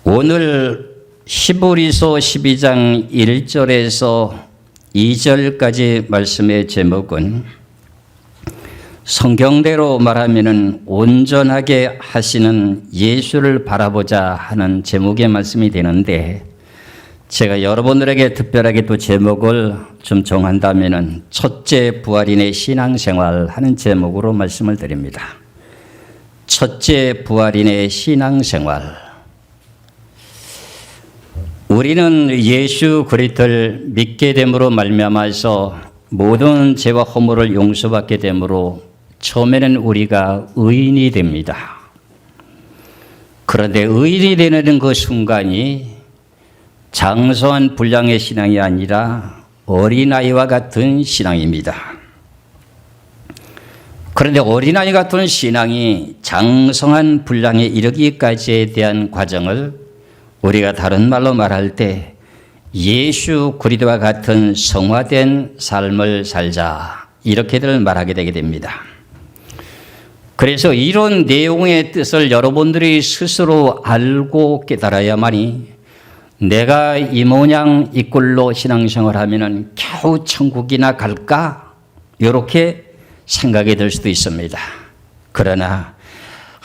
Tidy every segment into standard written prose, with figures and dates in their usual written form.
오늘 히브리서 12장 1절에서 2절까지 말씀의 제목은 성경대로 말하면 온전하게 하시는 예수를 바라보자 하는 제목의 말씀이 되는데, 제가 여러분들에게 특별하게 또 제목을 좀 정한다면 첫째 부활인의 신앙생활 하는 제목으로 말씀을 드립니다. 첫째 부활인의 신앙생활. 우리는 예수 그리스도를 믿게 됨으로 말미암아서 모든 죄와 허물을 용서받게 됨으로 처음에는 우리가 의인이 됩니다. 그런데 의인이 되는 그 순간이 장성한 분량의 신앙이 아니라 어린아이와 같은 신앙입니다. 그런데 어린아이 같은 신앙이 장성한 분량에 이르기까지에 대한 과정을 우리가 다른 말로 말할 때 예수 그리스도와 같은 성화된 삶을 살자, 이렇게들 말하게 되게 됩니다. 그래서 이런 내용의 뜻을 여러분들이 스스로 알고 깨달아야만이 내가 이 모양 이 꼴로 신앙생활하면 겨우 천국이나 갈까? 이렇게 생각이 들 수도 있습니다. 그러나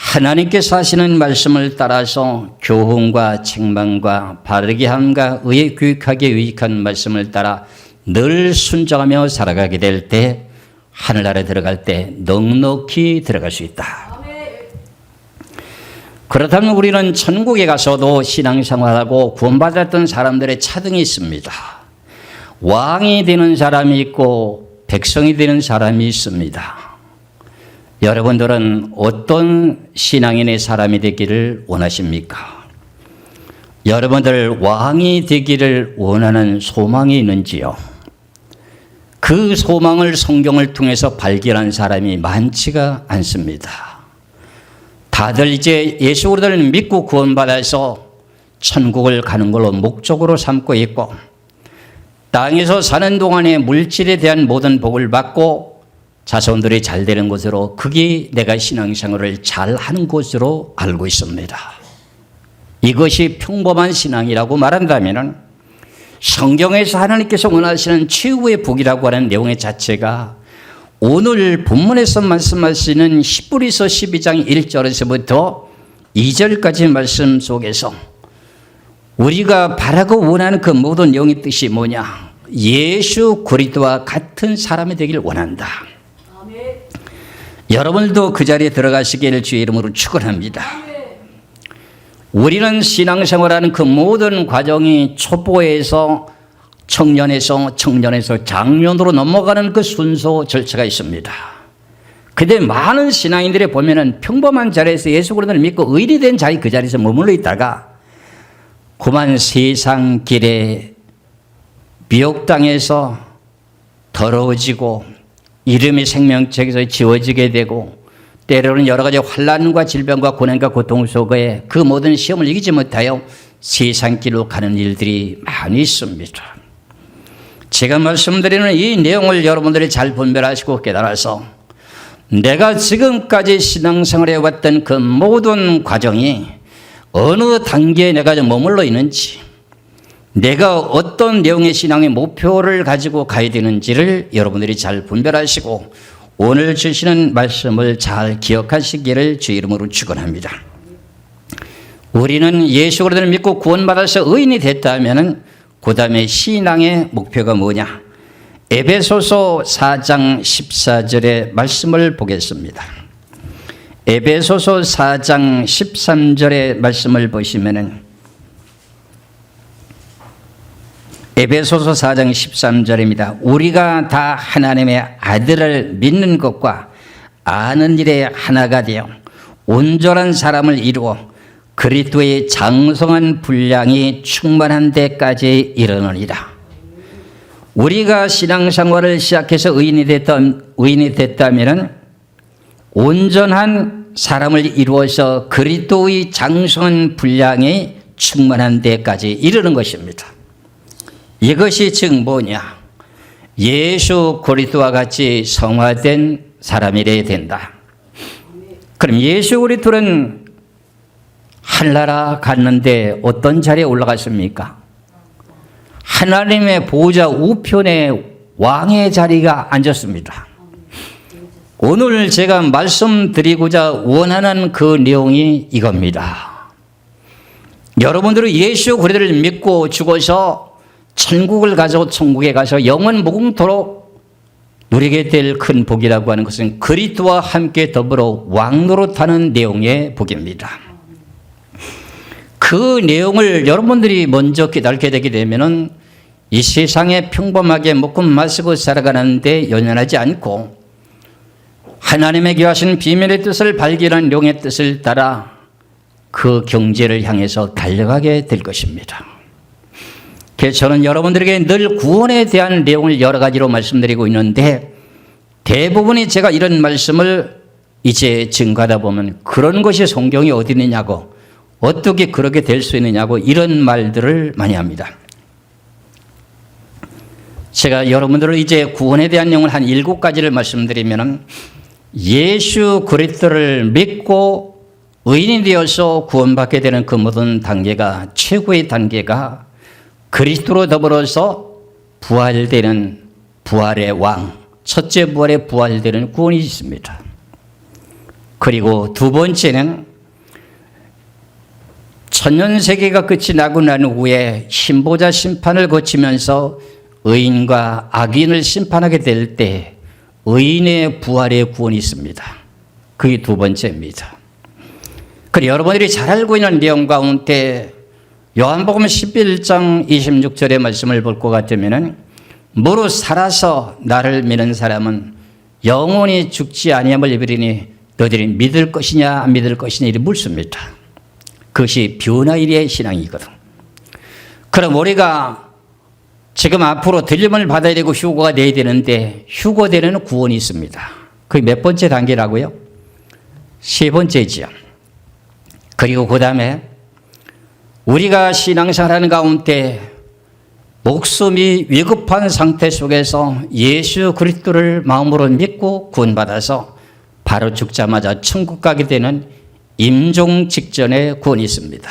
하나님께서 하시는 말씀을 따라서 교훈과 책망과 바르게 함과 의에 교육하게 유익한 말씀을 따라 늘 순종하며 살아가게 될 때 하늘나라에 들어갈 때 넉넉히 들어갈 수 있다. 그렇다면 우리는 천국에 가서도 신앙생활하고 구원받았던 사람들의 차등이 있습니다. 왕이 되는 사람이 있고 백성이 되는 사람이 있습니다. 여러분들은 어떤 신앙인의 사람이 되기를 원하십니까? 여러분들 왕이 되기를 원하는 소망이 있는지요? 그 소망을 성경을 통해서 발견한 사람이 많지가 않습니다. 다들 이제 예수 그리스도를 믿고 구원받아서 천국을 가는 걸로 목적으로 삼고 있고, 땅에서 사는 동안에 물질에 대한 모든 복을 받고 자손들이 잘 되는 곳으로, 그게 내가 신앙생활을 잘하는 곳으로 알고 있습니다. 이것이 평범한 신앙이라고 말한다면 성경에서 하나님께서 원하시는 최후의 복이라고 하는 내용의 자체가 오늘 본문에서 말씀하시는 히브리서 12장 1절에서부터 2절까지 말씀 속에서 우리가 바라고 원하는 그 모든 영의 뜻이 뭐냐? 예수 그리스도와 같은 사람이 되기를 원한다. 여러분도 그 자리에 들어가시기를 주의 이름으로 축원합니다. 우리는 신앙생활하는 그 모든 과정이 초보에서 청년에서 장년으로 넘어가는 그 순서 절차가 있습니다. 그런데 많은 신앙인들이 보면은 평범한 자리에서 예수 그리스도를 믿고 의인이 된 자리 그 자리에서 머물러 있다가 그만 세상 길에 미혹당해서 더러워지고 이름이 생명책에서 지워지게 되고, 때로는 여러 가지 환난과 질병과 고난과 고통 속에 그 모든 시험을 이기지 못하여 세상 길로 가는 일들이 많이 있습니다. 제가 말씀드리는 이 내용을 여러분들이 잘 분별하시고 깨달아서 내가 지금까지 신앙생활해 왔던 그 모든 과정이 어느 단계에 내가 머물러 있는지, 내가 어떤 내용의 신앙의 목표를 가지고 가야 되는지를 여러분들이 잘 분별하시고 오늘 주시는 말씀을 잘 기억하시기를 주의 이름으로 축원합니다. 우리는 예수 그리스도를 믿고 구원받아서 의인이 됐다면 그 다음에 신앙의 목표가 뭐냐? 에베소서 4장 14절의 말씀을 보겠습니다. 에베소서 4장 13절의 말씀을 보시면은, 에베소서 4장 13절입니다. 우리가 다 하나님의 아들을 믿는 것과 아는 일에 하나가 되어 온전한 사람을 이루어 그리스도의 장성한 분량이 충만한 데까지 이르느니라. 우리가 신앙생활을 시작해서 의인이 됐다면 온전한 사람을 이루어서 그리스도의 장성한 분량이 충만한 데까지 이르는 것입니다. 이것이 즉 뭐냐? 예수 그리스도와 같이 성화된 사람이 되어야 된다. 그럼 예수 그리스도는 하늘나라 갔는데 어떤 자리에 올라갔습니까? 하나님의 보호자 우편에 왕의 자리가 앉았습니다. 오늘 제가 말씀드리고자 원하는 그 내용이 이겁니다. 여러분들은 예수 그리스도를 믿고 죽어서 천국을 가서 천국에 가서 영원 무궁토록 누리게 될 큰 복이라고 하는 것은 그리스도와 함께 더불어 왕노릇하는 내용의 복입니다. 그 내용을 여러분들이 먼저 깨닫게 되게 되면은 이 세상에 평범하게 먹고 마시고 살아가는데 연연하지 않고 하나님의 귀하신 비밀의 뜻을 발견한 영의 뜻을 따라 그 경제를 향해서 달려가게 될 것입니다. 그래서 저는 여러분들에게 늘 구원에 대한 내용을 여러 가지로 말씀드리고 있는데 대부분이 제가 이런 말씀을 이제 증거하다 보면 그런 것이 성경이 어디 있느냐고 어떻게 그렇게 될 수 있느냐고 이런 말들을 많이 합니다. 제가 여러분들을 이제 구원에 대한 내용을 한 7가지를 말씀드리면 예수 그리스도를 믿고 의인이 되어서 구원받게 되는 그 모든 단계가 최고의 단계가 그리스도로 더불어서 부활되는 부활의 왕, 첫째 부활에 부활되는 구원이 있습니다. 그리고 두 번째는 천년세계가 끝이 나고 난 후에 신보자 심판을 거치면서 의인과 악인을 심판하게 될 때 의인의 부활의 구원이 있습니다. 그게 두 번째입니다. 그리고 여러분들이 잘 알고 있는 내용 가운데 요한복음 11장 26절의 말씀을 볼 것 같으면 무릇 살아서 나를 믿는 사람은 영원히 죽지 아니함을 이르리니 너희들이 믿을 것이냐 안 믿을 것이냐 이렇게 묻습니다. 그것이 변화일의 신앙이거든. 그럼 우리가 지금 앞으로 들림을 받아야 되고 휴거가 돼야 되는데 휴거되는 구원이 있습니다. 그게 몇 번째 단계라고요? 세 번째지요. 그리고 그 다음에 우리가 신앙생활하는 가운데 목숨이 위급한 상태 속에서 예수 그리스도를 마음으로 믿고 구원받아서 바로 죽자마자 천국 가게 되는 임종 직전의 구원이 있습니다.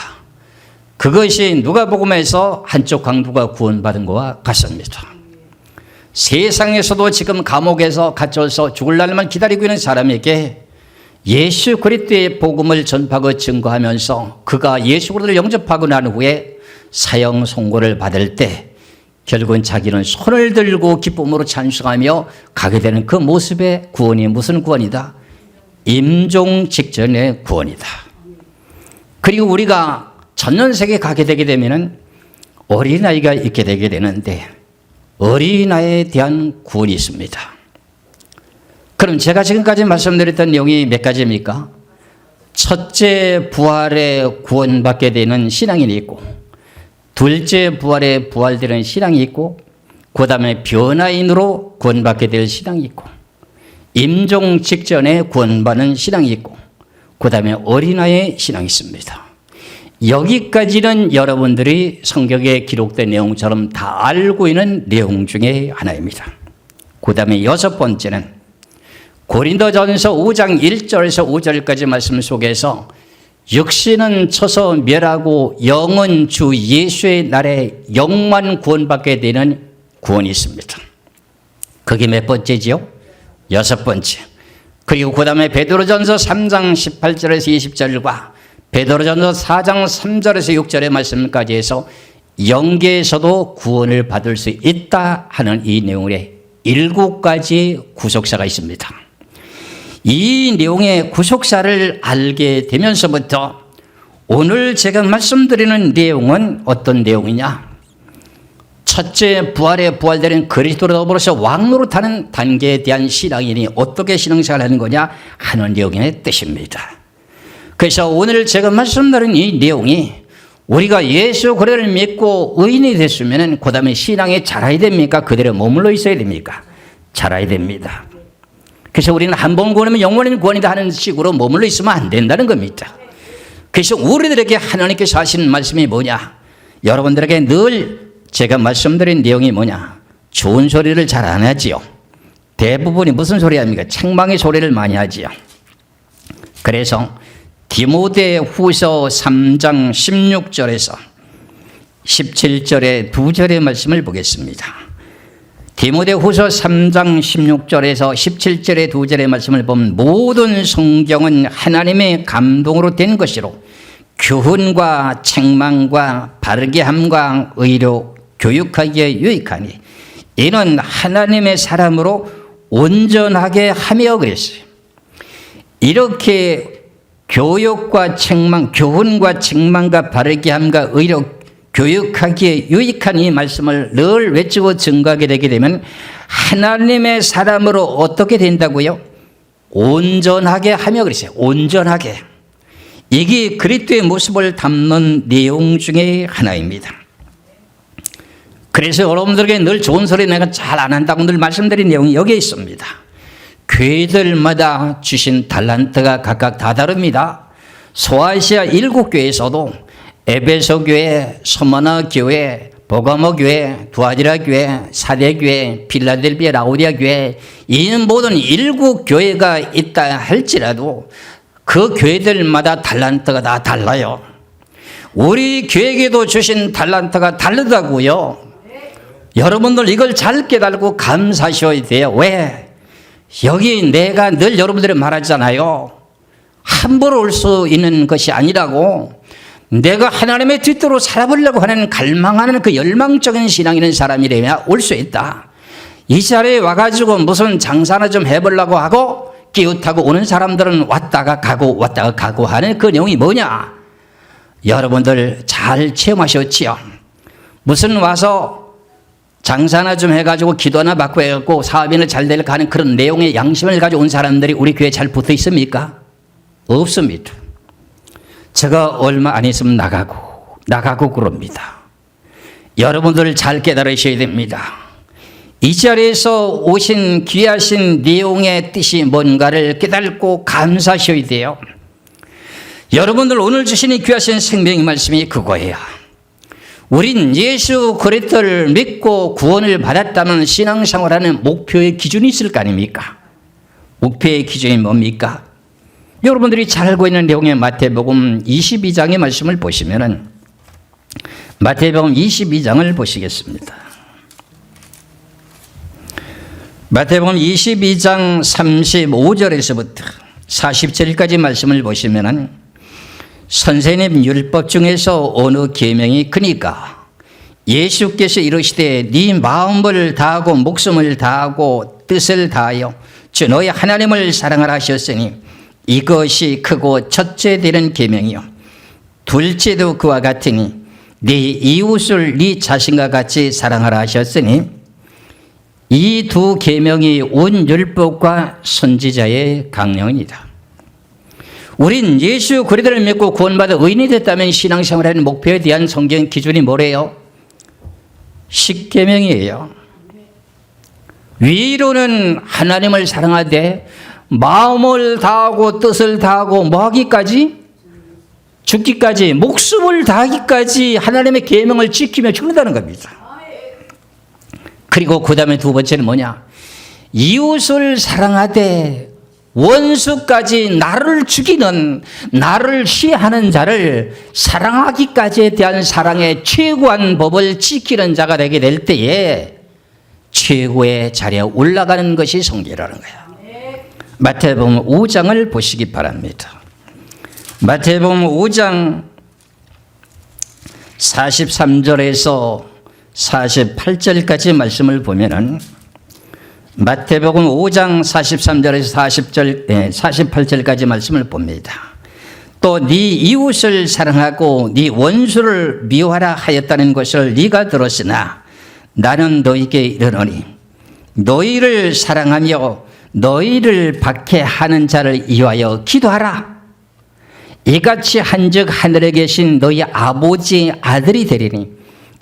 그것이 누가복음에서 한쪽 강도가 구원받은 것과 같습니다. 세상에서도 지금 감옥에서 갇혀서 죽을 날만 기다리고 있는 사람에게 예수 그리스도의 복음을 전파하고 증거하면서 그가 예수 그리스도를 영접하고 난 후에 사형 선고를 받을 때 결국은 자기는 손을 들고 기쁨으로 찬송하며 가게 되는 그 모습의 구원이 무슨 구원이다? 임종 직전의 구원이다. 그리고 우리가 천년세계 가게 되게 되면은 어린아이가 있게 되게 되는데 어린아이에 대한 구원이 있습니다. 그럼 제가 지금까지 말씀드렸던 내용이 몇 가지입니까? 첫째 부활에 구원받게 되는 신앙인이 있고 둘째 부활에 부활되는 신앙이 있고 그 다음에 변화인으로 구원받게 될 신앙이 있고 임종 직전에 구원받는 신앙이 있고 그 다음에 어린아이의 신앙이 있습니다. 여기까지는 여러분들이 성경에 기록된 내용처럼 다 알고 있는 내용 중에 하나입니다. 그 다음에 여섯 번째는 고린도전서 5장 1절에서 5절까지 말씀 속에서 육신은 쳐서 멸하고 영은 주 예수의 날에 영만 구원받게 되는 구원이 있습니다. 그게 몇 번째지요? 여섯 번째. 그리고 그 다음에 베드로전서 3장 18절에서 20절과 베드로전서 4장 3절에서 6절의 말씀까지 해서 영계에서도 구원을 받을 수 있다 하는 이 내용에 7가지 구속사가 있습니다. 이 내용의 구속사를 알게 되면서부터 오늘 제가 말씀드리는 내용은 어떤 내용이냐? 첫째 부활에 부활되는 그리스도로 더불어서 왕노릇하는 단계에 대한 신앙인이 어떻게 신앙생활을 하는 거냐 하는 내용의 뜻입니다. 그래서 오늘 제가 말씀드린 이 내용이 우리가 예수 그리스도를 믿고 의인이 됐으면 그 다음에 신앙이 자라야 됩니까? 그대로 머물러 있어야 됩니까? 자라야 됩니다. 그래서 우리는 한 번 구원하면 영원히 구원이다 하는 식으로 머물러 있으면 안 된다는 겁니다. 그래서 우리들에게 하나님께서 하시는 말씀이 뭐냐? 여러분들에게 늘 제가 말씀드린 내용이 뭐냐? 좋은 소리를 잘 안 하지요. 대부분이 무슨 소리 합니까? 책망의 소리를 많이 하지요. 그래서 디모데후서 3장 16절에서 17절의 두 절의 말씀을 보겠습니다. 디모데후서 3장 16절에서 17절의 두 절의 말씀을 보면 모든 성경은 하나님의 감동으로 된 것이로 교훈과 책망과 바르게 함과 의로 교육하기에 유익하니 이는 하나님의 사람으로 온전하게 하며 그랬어요. 이렇게 교육과 책망, 교훈과 책망과 바르게 함과 의로 교육하기에 유익한 이 말씀을 늘 외치고 증거하게 되게 되면 하나님의 사람으로 어떻게 된다고요? 온전하게 하며 그랬어요. 온전하게. 이게 그리스도의 모습을 담는 내용 중에 하나입니다. 그래서 여러분들에게 늘 좋은 소리 내가 잘 안 한다고 늘 말씀드린 내용이 여기에 있습니다. 교회들마다 주신 달란트가 각각 다 다릅니다. 소아시아 7교회에서도 에베소 교회, 서머나 교회, 보가모 교회, 두아디라 교회, 사대 교회, 필라델피아 라오디아 교회, 이 모든 7교회가 있다 할지라도 그 교회들마다 달란트가 다 달라요. 우리 교회에게도 주신 달란트가 다르다고요. 여러분들 이걸 잘 깨달고 감사하셔야 돼요. 왜? 여기 내가 늘 여러분들이 말하잖아요. 함부로 올 수 있는 것이 아니라고. 내가 하나님의 뜻대로 살아보려고 하는 갈망하는 그 열망적인 신앙 있는 사람이라면 올 수 있다. 이 자리에 와가지고 무슨 장사나 좀 해보려고 하고 끼웃하고 오는 사람들은 왔다가 가고 하는 그 내용이 뭐냐? 여러분들 잘 체험하셨지요? 무슨 와서 장사나 좀 해가지고 기도나 받고 해갖고 사업이나 잘 될까 하는 그런 내용의 양심을 가지고 온 사람들이 우리 교회에 잘 붙어 있습니까? 없습니다. 제가 얼마 안 있으면 나가고 그럽니다. 여러분들 잘 깨달으셔야 됩니다. 이 자리에서 오신 귀하신 내용의 뜻이 뭔가를 깨닫고 감사하셔야 돼요. 여러분들 오늘 주신 이 귀하신 생명의 말씀이 그거예요. 우린 예수 그리스도를 믿고 구원을 받았다면 신앙생활하는 목표의 기준이 있을 거 아닙니까? 목표의 기준이 뭡니까? 여러분들이 잘 알고 있는 내용의 마태복음 22장의 말씀을 보시면은 마태복음 22장을 보시겠습니다. 마태복음 22장 35절에서부터 40절까지 말씀을 보시면은 선생님 율법 중에서 어느 계명이 크니까 예수께서 이르시되 네 마음을 다하고 목숨을 다하고 뜻을 다하여 주 너희 하나님을 사랑하라 하셨으니 이것이 크고 첫째 되는 계명이요 둘째도 그와 같으니 네 이웃을 네 자신과 같이 사랑하라 하셨으니 이 두 계명이 온 율법과 선지자의 강령이다. 우린 예수 그리스도를 믿고 구원받아 의인이 됐다면 신앙생활하는 목표에 대한 성경 기준이 뭐래요? 10계명이에요. 위로는 하나님을 사랑하되 마음을 다하고 뜻을 다하고 뭐하기까지? 죽기까지 목숨을 다하기까지 하나님의 계명을 지키며 죽는다는 겁니다. 그리고 그 다음에 두 번째는 뭐냐? 이웃을 사랑하되 원수까지 나를 죽이는 나를 시해하는 자를 사랑하기까지에 대한 사랑의 최고한 법을 지키는 자가 되게 될 때에 최고의 자리에 올라가는 것이 성계라는 거야. 마태복음 5장을 보시기 바랍니다. 마태복음 5장 43절에서 48절까지 말씀을 보면은 마태복음 5장 43절에서 48절까지 말씀을 봅니다. 또 네 이웃을 사랑하고 네 원수를 미워하라 하였다는 것을 네가 들었으나 나는 너희에게 이르노니 너희를 사랑하며 너희를 박해하는 자를 위하여 기도하라. 이같이 한즉 하늘에 계신 너희 아버지의 아들이 되리니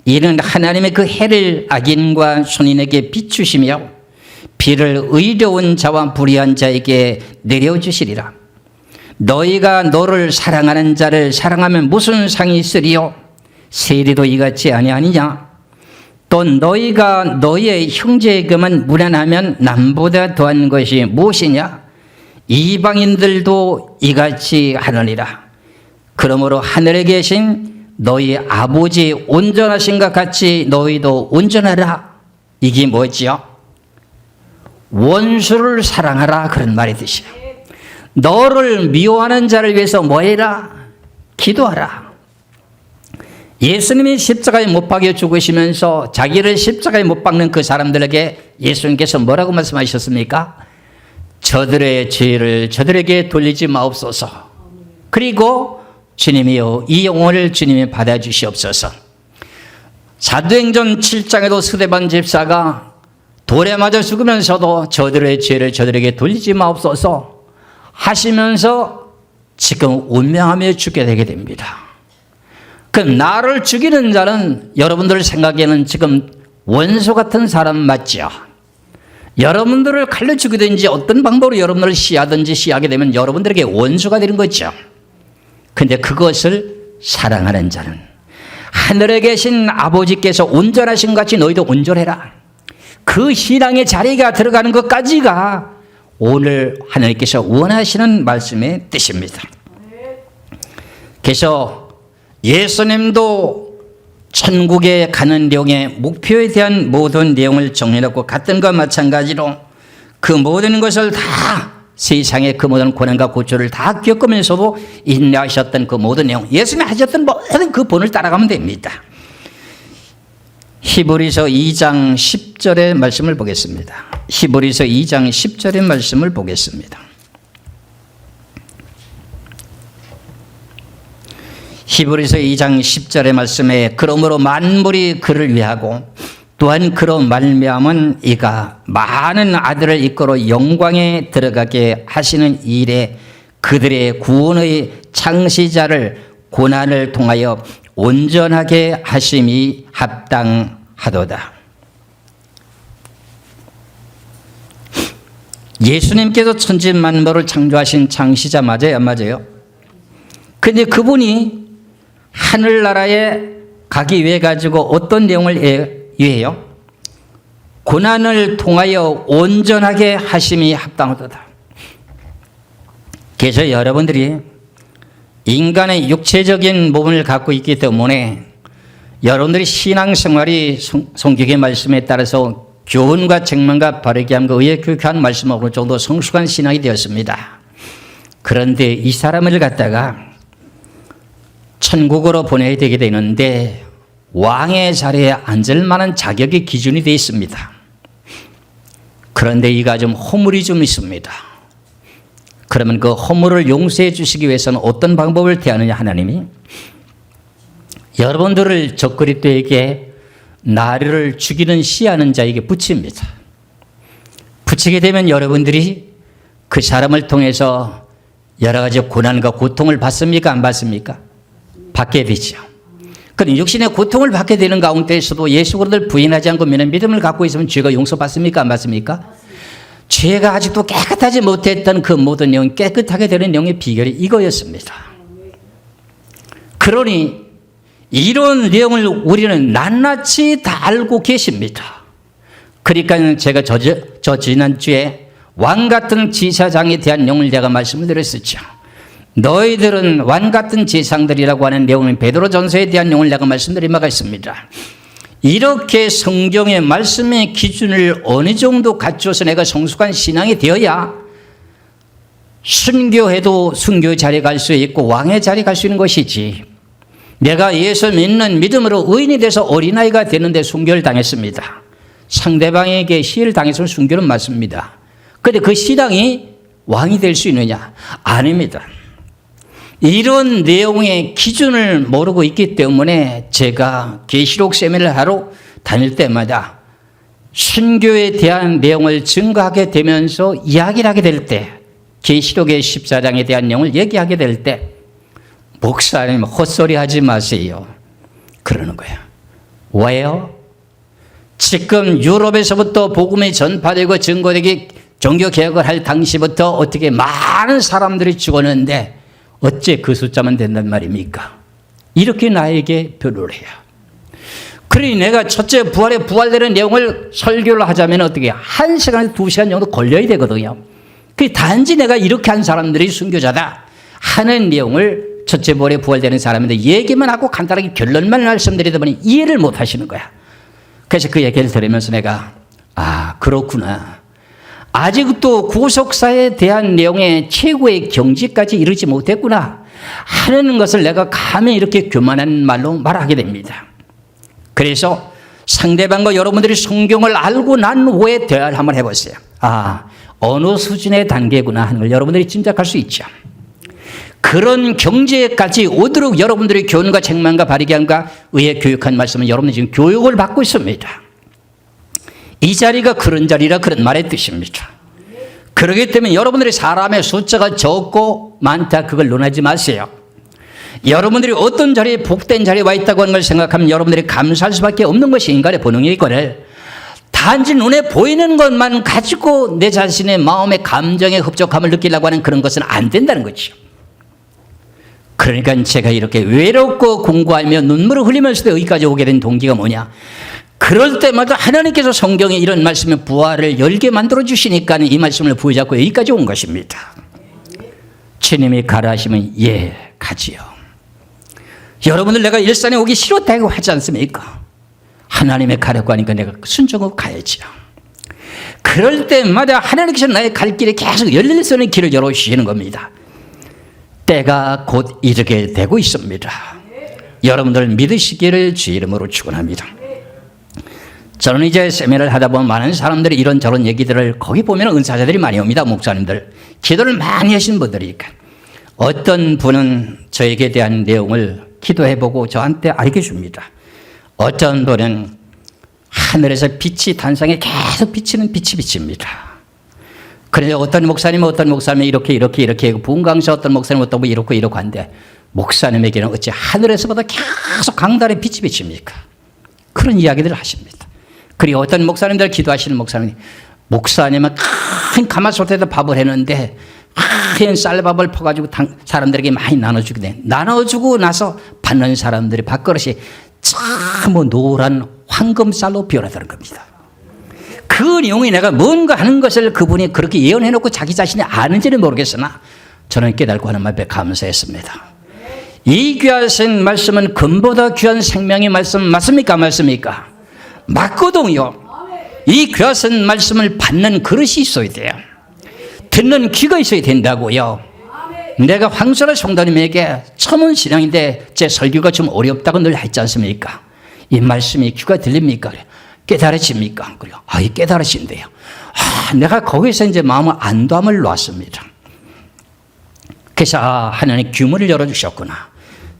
이는 하나님의 그 해를 악인과 손인에게 비추시며 비를 의로운 자와 불의한 자에게 내려주시리라. 너희가 너를 사랑하는 자를 사랑하면 무슨 상이 있으리요? 세리도 이같이 아니하느냐? 또 너희가 너희의 형제에게만 무난하면 남보다 더한 것이 무엇이냐? 이방인들도 이같이 하느니라. 그러므로 하늘에 계신 너희 아버지 온전하신 것 같이 너희도 온전하라. 이게 뭐지요? 원수를 사랑하라, 그런 말이 뜻이에요. 너를 미워하는 자를 위해서 뭐 해라? 기도하라. 예수님이 십자가에 못 박여 죽으시면서 자기를 십자가에 못 박는 그 사람들에게 예수님께서 뭐라고 말씀하셨습니까? 저들의 죄를 저들에게 돌리지 마옵소서. 그리고 주님이여 이 영혼을 주님이 받아주시옵소서. 사도행전 7장에도 스데반 집사가 돌에 맞아 죽으면서도 저들의 죄를 저들에게 돌리지 마옵소서 하시면서 지금 운명하며 죽게 되게 됩니다. 그 나를 죽이는 자는 여러분들 생각에는 지금 원수 같은 사람 맞죠? 여러분들을 칼로 죽이든지 어떤 방법으로 여러분들을 시하든지 시하게 되면 여러분들에게 원수가 되는 거죠. 근데 그것을 사랑하는 자는 하늘에 계신 아버지께서 온전하신 것 같이 너희도 온전해라. 그 신앙의 자리가 들어가는 것까지가 오늘 하나님께서 원하시는 말씀의 뜻입니다. 그래서 예수님도 천국에 가는 내용의 목표에 대한 모든 내용을 정리하고 같은 것과 마찬가지로 그 모든 것을 다 세상의 그 모든 고난과 고초를 다 겪으면서도 인내하셨던 그 모든 내용, 예수님이 하셨던 모든 그 본을 따라가면 됩니다. 히브리서 2장 10절의 말씀을 보겠습니다. 히브리서 2장 10절의 말씀을 보겠습니다. 히브리서 2장 10절의 말씀에 그러므로 만물이 그를 위하고 또한 그로 말미암은 이가 많은 아들을 이끌어 영광에 들어가게 하시는 일에 그들의 구원의 창시자를 고난을 통하여 온전하게 하심이 합당하도다. 예수님께서 천지만물을 창조하신 창시자 맞아요, 안 맞아요? 근데 그분이 하늘나라에 가기 위해 가지고 어떤 내용을 위해요? 고난을 통하여 온전하게 하심이 합당하도다. 그래서 여러분들이 인간의 육체적인 몸을 갖고 있기 때문에 여러분들이 신앙생활이 성경의 말씀에 따라서 교훈과 책망과 바르게 함과 의에 교육한 말씀으로 정도 성숙한 신앙이 되었습니다. 그런데 이 사람을 갖다가 천국으로 보내야 되게 되는데 왕의 자리에 앉을 만한 자격이 기준이 되어 있습니다. 그런데 이가 좀 허물이 좀 있습니다. 그러면 그 허물을 용서해 주시기 위해서는 어떤 방법을 대하느냐, 하나님이 여러분들을 적그리스도에게 나를 죽이는 시하는 자에게 붙입니다. 붙이게 되면 여러분들이 그 사람을 통해서 여러 가지 고난과 고통을 받습니까, 안 받습니까? 받게 되죠. 그럼 육신의 고통을 받게 되는 가운데에서도 예수 그리스도를 부인하지 않고 믿음을 갖고 있으면 죄가 용서받습니까, 안 받습니까? 죄가 아직도 깨끗하지 못했던 그 모든 내용, 깨끗하게 되는 내용의 비결이 이거였습니다. 그러니 이런 내용을 우리는 낱낱이 다 알고 계십니다. 그러니까 제가 저 지난주에 왕 같은 제사장에 대한 내용을 제가 말씀을 드렸었죠. 너희들은 왕 같은 제사장들이라고 하는 내용은 베드로전서에 대한 내용을 내가 말씀드린 바가 있습니다. 이렇게 성경의 말씀의 기준을 어느 정도 갖춰서 내가 성숙한 신앙이 되어야 순교해도 순교 자리에 갈 수 있고 왕의 자리에 갈 수 있는 것이지, 내가 예수 믿는 믿음으로 의인이 돼서 어린아이가 되는데 순교를 당했습니다. 상대방에게 시해를 당해서는 순교는 맞습니다. 그런데 그 신앙이 왕이 될 수 있느냐? 아닙니다. 이런 내용의 기준을 모르고 있기 때문에 제가 계시록 세미나를 하러 다닐 때마다 순교에 대한 내용을 증거하게 되면서 이야기를 하게 될 때, 계시록의 14장에 대한 내용을 얘기하게 될 때, 목사님 헛소리 하지 마세요, 그러는 거예요. 왜요? 지금 유럽에서부터 복음이 전파되고 증거되기 종교개혁을 할 당시부터 어떻게 많은 사람들이 죽었는데 어째 그 숫자만 된단 말입니까? 이렇게 나에게 변호를 해요. 그러니 내가 첫째 부활되는 내용을 설교를 하자면 어떻게 1시간에서 2시간 정도 걸려야 되거든요. 그 단지 내가 이렇게 한 사람들이 순교자다 하는 내용을 첫째 부활에 부활되는 사람인데 얘기만 하고 간단하게 결론만 말씀드리다 보니 이해를 못 하시는 거야. 그래서 그 얘기를 들으면서 내가 그렇구나. 아직도 구속사에 대한 내용의 최고의 경지까지 이르지 못했구나 하는 것을 내가 감히 이렇게 교만한 말로 말하게 됩니다. 그래서 상대방과 여러분들이 성경을 알고 난 후에 대화를 한번 해보세요. 어느 수준의 단계구나 하는 걸 여러분들이 짐작할 수 있죠. 그런 경지에까지 오도록 여러분들이 교훈과 책망과 바리기함과 의에 교육한 말씀은 여러분들이 지금 교육을 받고 있습니다. 이 자리가 그런 자리라 그런 말의 뜻입니다. 그렇기 때문에 여러분들이 사람의 숫자가 적고 많다 그걸 논하지 마세요. 여러분들이 어떤 자리에 복된 자리에 와 있다고 하는 걸 생각하면 여러분들이 감사할 수밖에 없는 것이 인간의 본능이거늘 단지 눈에 보이는 것만 가지고 내 자신의 마음의 감정의 흡족함을 느끼려고 하는 그런 것은 안 된다는 거죠. 그러니까 제가 이렇게 외롭고 공부하며 눈물을 흘리면서도 여기까지 오게 된 동기가 뭐냐. 그럴 때마다 하나님께서 성경에 이런 말씀의 부활을 열게 만들어 주시니까 이 말씀을 부여잡고 여기까지 온 것입니다. 주님이 가라 하시면 가지요. 여러분들 내가 일산에 오기 싫었다고 하지 않습니까? 하나님의 가라고 하니까 내가 순종하고 가야지요. 그럴 때마다 하나님께서 나의 갈 길에 계속 열릴 수 있는 길을 열어주시는 겁니다. 때가 곧 이르게 되고 있습니다. 여러분들 믿으시기를 주 이름으로 축원합니다. 저는 이제 세미나를 하다 보면 많은 사람들이 이런저런 얘기들을 거기 보면 은사자들이 많이 옵니다. 목사님들 기도를 많이 하신 분들이니까 어떤 분은 저에게 대한 내용을 기도해보고 저한테 알려줍니다. 어떤 분은 하늘에서 빛이 단상에 계속 비치는 빛이 비칩니다. 그런데 어떤 목사님은 이렇게 부흥 강사 어떤 목사님은 어떤 이렇게 한데 목사님에게는 어찌 하늘에서보다 계속 강달의 빛이 비칩니까? 그런 이야기들을 하십니다. 그리고 어떤 목사님들 기도하시는 목사님은 큰 가마솥에다 밥을 했는데 큰 쌀밥을 퍼가지고 사람들에게 많이 나눠주게 돼. 나눠주고 나서 받는 사람들이 밥그릇이 참 노란 황금쌀로 변하다는 겁니다. 그 내용이 내가 뭔가 하는 것을 그분이 그렇게 예언해놓고 자기 자신이 아는지는 모르겠으나 저는 깨달고 하는 말에 감사했습니다. 이 귀하신 말씀은 금보다 귀한 생명의 말씀 맞습니까? 맞거든요. 이 귀하신 말씀을 받는 그릇이 있어야 돼요. 듣는 귀가 있어야 된다고요. 내가 황선아 성도님에게 처음 신앙인데 제 설교가 좀 어렵다고 늘 했지 않습니까? 이 말씀이 귀가 들립니까? 깨달아집니까? 그래요. 깨달아진대요. 내가 거기서 이제 마음의 안도함을 놨습니다. 그래서 하나님 귀문을 열어주셨구나.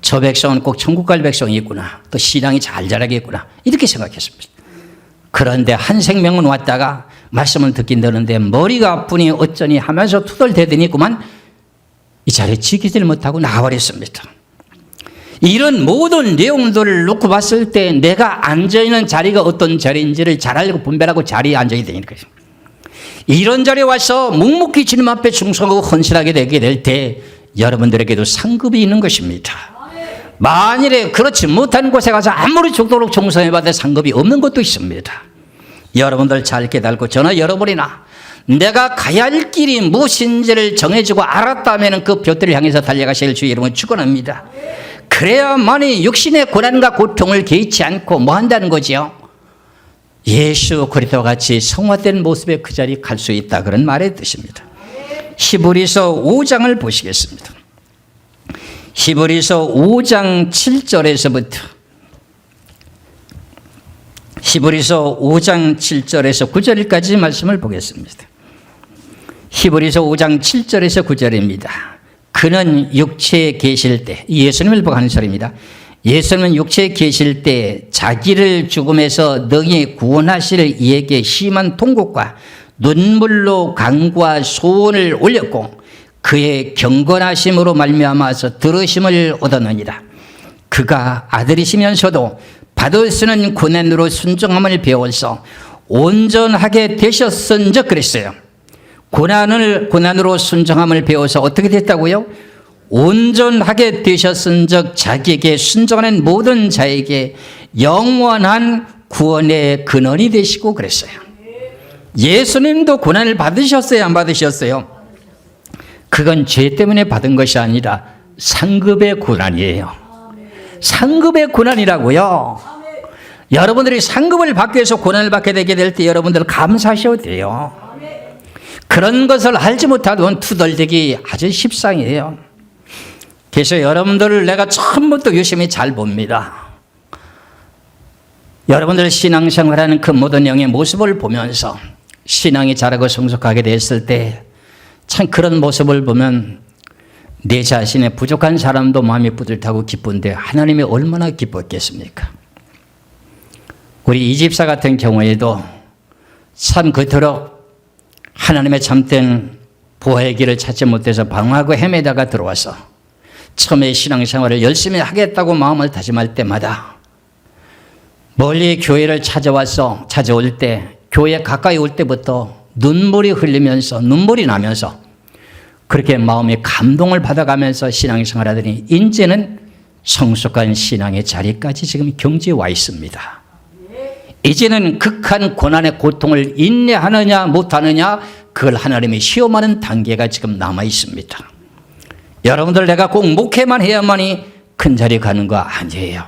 저 백성은 꼭 천국 갈 백성이구나. 또 신앙이 잘 자라겠구나. 이렇게 생각했습니다. 그런데 한 생명은 왔다가 말씀을 듣긴 되는데 머리가 아프니 어쩌니 하면서 투덜대더니 그만 이 자리에 지키질 못하고 나와버렸습니다. 이런 모든 내용들을 놓고 봤을 때 내가 앉아있는 자리가 어떤 자리인지를 잘 알고 분별하고 자리에 앉아야 되는 거예요. 이런 자리에 와서 묵묵히 주님 앞에 충성하고 헌신하게 되게 될 때 여러분들에게도 상급이 있는 것입니다. 만일에 그렇지 못한 곳에 가서 아무리 죽도록 충성해봐도 상급이 없는 것도 있습니다. 여러분들 잘 깨달고 저나 여러분이나 내가 가야 할 길이 무엇인지를 정해주고 알았다면 그 돛들을 향해서 달려가실 주의 이름을 축원합니다. 그래야만이 육신의 고난과 고통을 개의치 않고 뭐 한다는 거죠? 예수 그리스도와 같이 성화된 모습의 그 자리에 갈 수 있다, 그런 말의 뜻입니다. 히브리서 5장을 보시겠습니다. 히브리서 5장 7절에서부터 히브리서 5장 7절에서 9절까지 말씀을 보겠습니다. 히브리서 5장 7절에서 9절입니다. 그는 육체에 계실 때, 예수님을 보고 하는 소리입니다. 예수님은 육체에 계실 때 자기를 죽음에서 능히 구원하실 이에게 심한 통곡과 눈물로 간구와 소원을 올렸고 그의 경건하심으로 말미암아서 들으심을 얻었느니라. 그가 아들이시면서도 받을 수는 고난으로 순종함을 배워서 온전하게 되셨은즉 그랬어요. 고난으로 순종함을 배워서 어떻게 됐다고요? 온전하게 되셨은즉 자기에게 순종하는 모든 자에게 영원한 구원의 근원이 되시고 그랬어요. 예수님도 고난을 받으셨어요, 안 받으셨어요? 그건 죄 때문에 받은 것이 아니라 상급의 고난이에요. 상급의 고난이라고요. 여러분들이 상급을 받기 위해서 고난을 받게 되게 될 때 여러분들 감사하셔도 돼요. 그런 것을 알지 못하면 투덜대기 아주 십상이에요. 그래서 여러분들을 내가 처음부터 유심히 잘 봅니다. 여러분들 신앙생활하는 그 모든 영의 모습을 보면서 신앙이 자라고 성숙하게 됐을 때 참 그런 모습을 보면 내 자신의 부족한 사람도 마음이 뿌듯하고 기쁜데 하나님이 얼마나 기뻤겠습니까? 우리 이 집사 같은 경우에도 참 그토록 하나님의 참된 보호의 길을 찾지 못해서 방황하고 헤매다가 들어와서 처음에 신앙생활을 열심히 하겠다고 마음을 다짐할 때마다 멀리 교회를 찾아올 때 교회 가까이 올 때부터 눈물이 흘리면서 눈물이 나면서 그렇게 마음의 감동을 받아가면서 신앙생활 하더니 이제는 성숙한 신앙의 자리까지 지금 경지에 와 있습니다. 이제는 극한 고난의 고통을 인내하느냐 못하느냐 그걸 하나님이 시험하는 단계가 지금 남아 있습니다. 여러분들 내가 꼭 목회만 해야만이 큰 자리 가는 거 아니에요.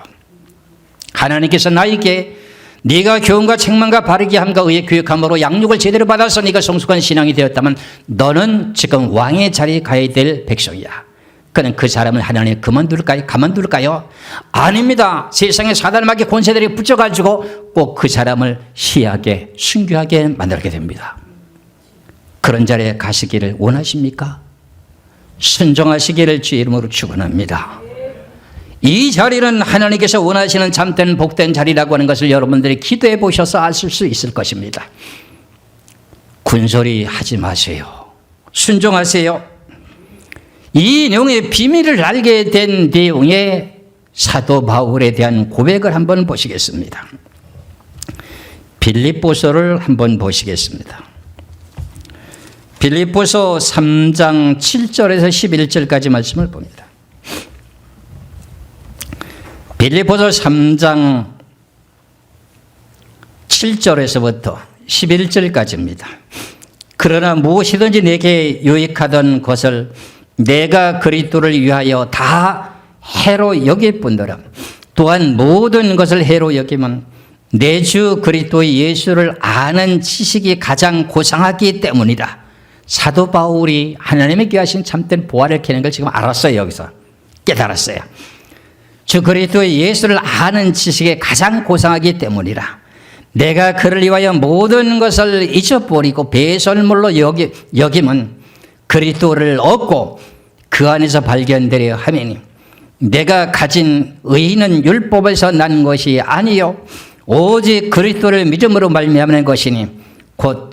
하나님께서 나에게 네가 교훈과 책망과 바르게 함과 의의 교육함으로 양육을 제대로 받아서 네가 성숙한 신앙이 되었다면 너는 지금 왕의 자리에 가야 될 백성이야. 그는 그 사람을 하나님이 가만둘까요? 아닙니다. 세상에 사단마귀 권세들이 붙여가지고 꼭 그 사람을 희하게 순교하게 만들게 됩니다. 그런 자리에 가시기를 원하십니까? 순종하시기를 주의 이름으로 축원합니다. 이 자리는 하나님께서 원하시는 참된 복된 자리라고 하는 것을 여러분들이 기도해 보셔서 아실 수 있을 것입니다. 군소리 하지 마세요. 순종하세요. 이 내용의 비밀을 알게 된 내용의 사도 바울에 대한 고백을 한번 보시겠습니다. 빌립보서를 한번 보시겠습니다. 빌립보서 3장 7절에서 11절까지 말씀을 봅니다. 빌립보서 3장 7절에서부터 11절까지입니다. 그러나 무엇이든지 내게 유익하던 것을 내가 그리스도를 위하여 다 해로 여길 뿐더러 또한 모든 것을 해로 여기면 내 주 그리스도의 예수를 아는 지식이 가장 고상하기 때문이라. 사도 바울이 하나님의 귀하신 참된 보화를 캐는 걸 지금 알았어요. 여기서 깨달았어요. 주 그리스도의 예수를 아는 지식이 가장 고상하기 때문이라. 내가 그를 위하여 모든 것을 잊어버리고 배설물로 여기면 그리스도를 얻고 그 안에서 발견되려 하매니 내가 가진 의는 율법에서 난 것이 아니요 오직 그리스도를 믿음으로 말미암는 것이니 곧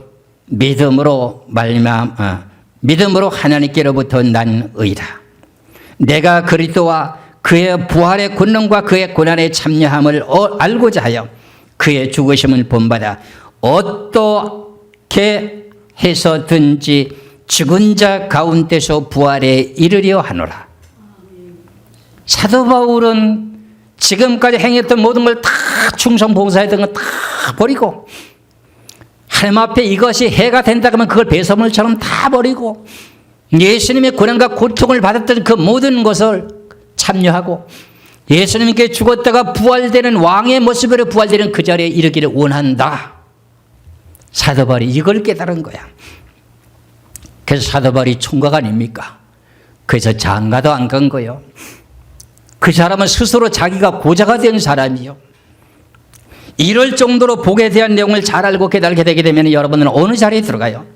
믿음으로 하나님께로부터 난 의라. 내가 그리스도와 그의 부활의 권능과 그의 고난에 참여함을 알고자 하여 그의 죽으심을 본받아 어떻게 해서든지 죽은 자 가운데서 부활에 이르려 하노라. 사도 바울은 지금까지 행했던 모든 걸 다 충성 봉사했던 걸 다 버리고 하나님 앞에 이것이 해가 된다 그러면 그걸 배설물처럼 다 버리고 예수님의 고난과 고통을 받았던 그 모든 것을 참여하고 예수님께 죽었다가 부활되는 왕의 모습으로 부활되는 그 자리에 이르기를 원한다. 사도 바울이 이걸 깨달은 거야. 그래서 사도 바울이 총각 아닙니까? 그래서 장가도 안 간 거예요. 그 사람은 스스로 자기가 고자가 된 사람이요. 이럴 정도로 복에 대한 내용을 잘 알고 깨달게 되게 되면 여러분은 어느 자리에 들어가요?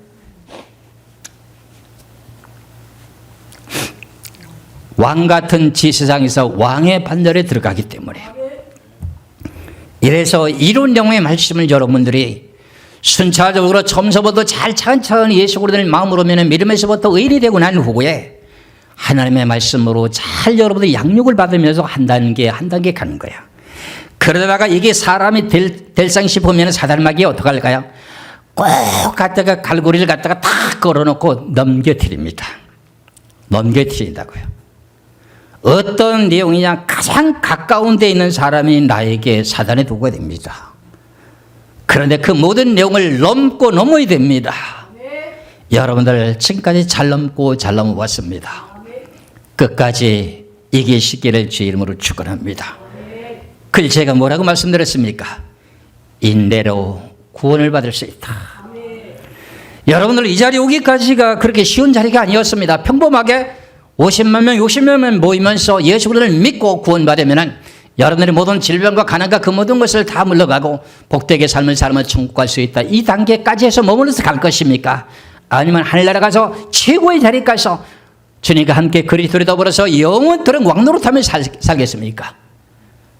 왕 같은 지세상에서 왕의 반열에 들어가기 때문에. 이래서 이런 내용의 말씀을 여러분들이 순차적으로 처음서부터 잘 차근차근히 예수로 된 마음으로 믿음에서부터 의인이 되고 난 후에 하나님의 말씀으로 잘 여러분들이 양육을 받으면서 한 단계 한 단계 가는 거야. 그러다가 이게 사람이 될상 싶으면 사단마귀가 어떡할까요? 꼭 갖다가 갈고리를 갖다가 탁 걸어놓고 넘겨뜨립니다. 넘겨뜨린다고요. 어떤 내용이냐? 가장 가까운 데 있는 사람이 나에게 사단의 도구가 됩니다. 그런데 그 모든 내용을 넘고 넘어야 됩니다. 여러분들 지금까지 잘 넘고 잘 넘어왔습니다. 끝까지 이기시기를 주의 이름으로 축원합니다. 그걸 제가 뭐라고 말씀드렸습니까? 인내로 구원을 받을 수 있다. 여러분들 이 자리에 오기까지가 그렇게 쉬운 자리가 아니었습니다. 평범하게 50만 명, 60만 명 모이면서 예수 그리스도를 믿고 구원받으면 여러분들의 모든 질병과 가난과 그 모든 것을 다 물러가고 복되게 삶을 살면 천국 갈 수 있다. 이 단계까지 해서 머물러서 갈 것입니까? 아니면 하늘나라 가서 최고의 자리에 가서 주님과 함께 그리스도로 더불어서 영원토록 왕노릇하며 살겠습니까?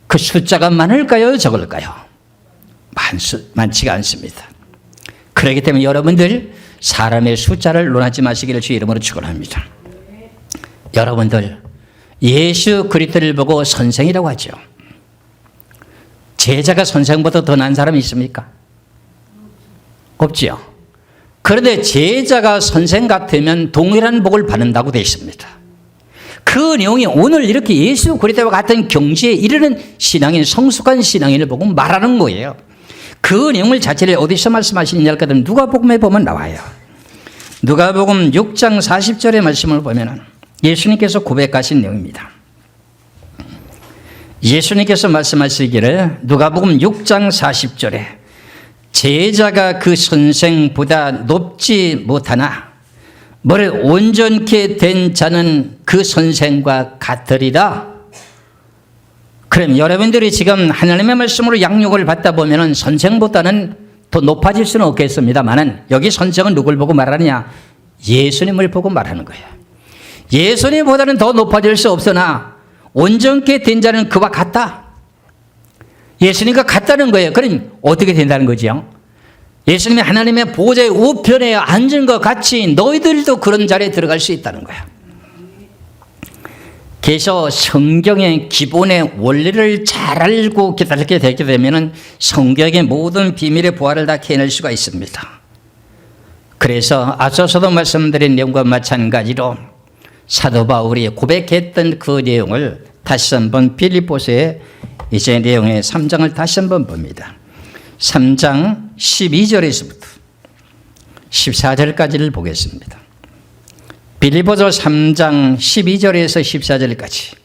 그 숫자가 많을까요? 적을까요? 많지가 않습니다. 그렇기 때문에 여러분들 사람의 숫자를 논하지 마시기를 주의 이름으로 축원합니다. 여러분들 예수 그리스도를 보고 선생이라고 하죠. 제자가 선생보다 더 나은 사람이 있습니까? 없지요. 그런데 제자가 선생 같으면 동일한 복을 받는다고 되어 있습니다. 그 내용이 오늘 이렇게 예수 그리스도와 같은 경지에 이르는 신앙인, 성숙한 신앙인을 보고 말하는 거예요. 그 내용을 자체를 어디서 말씀하시느냐 할까 하면 누가복음에 보면 나와요. 누가복음 6장 40절의 말씀을 보면 예수님께서 고백하신 내용입니다. 예수님께서 말씀하시기를 누가복음 6장 40절에 제자가 그 선생보다 높지 못하나 머리 온전케 된 자는 그 선생과 같으리라. 그럼 여러분들이 지금 하나님의 말씀으로 양육을 받다 보면 선생보다는 더 높아질 수는 없겠습니다만은 여기 선생은 누굴 보고 말하느냐? 예수님을 보고 말하는 거예요. 예수님보다는 더 높아질 수 없으나 온전케 된 자는 그와 같다. 예수님과 같다는 거예요. 그럼 어떻게 된다는 거지요? 예수님이 하나님의 보좌의 우편에 앉은 것 같이 너희들도 그런 자리에 들어갈 수 있다는 거예요. 그래서 성경의 기본의 원리를 잘 알고 깨닫게 되게 되면 성경의 모든 비밀의 부활을 다 캐낼 수가 있습니다. 그래서 앞서서도 말씀드린 내용과 마찬가지로 사도 바울이 고백했던 그 내용을 다시 한번 빌립보서의 이제 내용의 3장을 다시 한번 봅니다. 3장 12절에서부터 14절까지를 보겠습니다. 빌립보서 3장 12절에서 14절까지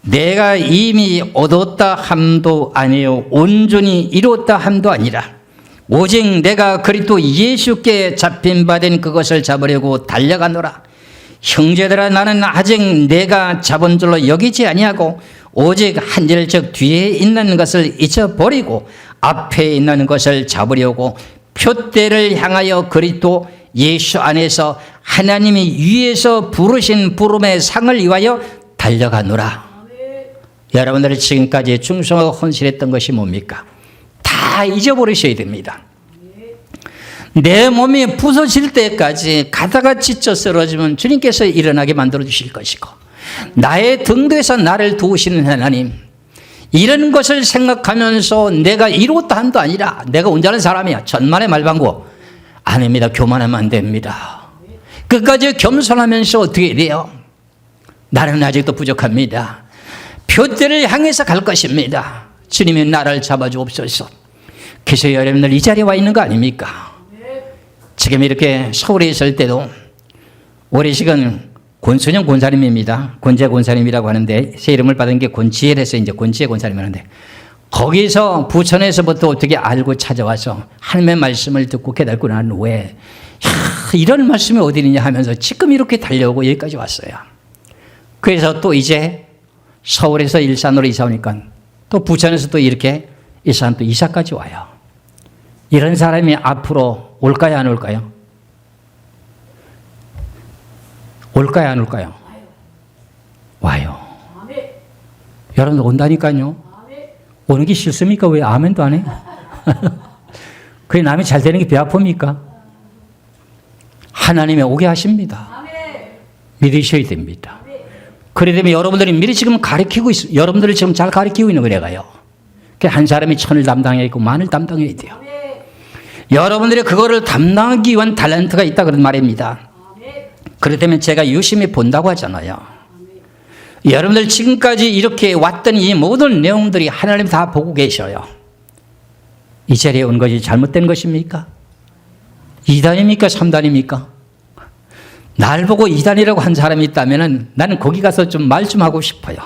내가 이미 얻었다 함도 아니요 온전히 이뤘다 함도 아니라 오직 내가 그리스도 예수께 잡힌 바 된 그것을 잡으려고 달려가노라. 형제들아 나는 아직 내가 잡은 줄로 여기지 아니하고 오직 한 일적 뒤에 있는 것을 잊어버리고 앞에 있는 것을 잡으려고 표대를 향하여 그리스도 예수 안에서 하나님이 위에서 부르신 부름의 상을 위하여 달려가노라. 여러분들이 지금까지 충성하고 헌신했던 것이 뭡니까? 다 잊어버리셔야 됩니다. 내 몸이 부서질 때까지 가다가 지쳐 쓰러지면 주님께서 일어나게 만들어 주실 것이고 나의 등대에서 나를 도우시는 하나님, 이런 것을 생각하면서 내가 이뤘다 한도 아니라 내가 온전한 사람이야. 천만의 말방구 아닙니다. 교만하면 안 됩니다. 끝까지 겸손하면서 어떻게 돼요? 나는 아직도 부족합니다. 표대를 향해서 갈 것입니다. 주님이 나를 잡아주옵소서. 그래서 여러분들 이 자리에 와 있는 거 아닙니까? 지금 이렇게 서울에 있을 때도 우리 지금 권순영 권사님입니다. 권재 권사님이라고 하는데 새 이름을 받은 게 권지혜에서 이제 권지혜 권사님을 하는데 거기서 부천에서부터 어떻게 알고 찾아와서 하나님의 말씀을 듣고 깨닫고 난 후에 이런 말씀이 어디 있느냐 하면서 지금 이렇게 달려오고 여기까지 왔어요. 그래서 또 이제 서울에서 일산으로 이사 오니까 또 부천에서 또 이렇게 일산 또 이사까지 와요. 이런 사람이 앞으로 올까요 안 올까요? 올까요 안 올까요? 와요. 여러분들 온다니까요. 오는 게 싫습니까? 왜 아멘도 안 해? 그게 남이 잘 되는 게 배 아픕니까? 하나님이 오게 하십니다. 믿으셔야 됩니다. 그래 되면 여러분들이 미리 지금 가르치고 있어요. 여러분들을 지금 잘 가르치고 있는 거래가요. 한 사람이 천을 담당해야 있고 만을 담당해야 돼요. 여러분들이 그거를 담당하기 위한 탤런트가 있다 그런 말입니다. 그렇다면 제가 유심히 본다고 하잖아요. 여러분들 지금까지 이렇게 왔던 이 모든 내용들이 하나님 다 보고 계셔요. 이 자리에 온 것이 잘못된 것입니까? 2단입니까? 3단입니까? 날 보고 2단이라고 한 사람이 있다면 나는 거기 가서 좀 말 좀 하고 싶어요.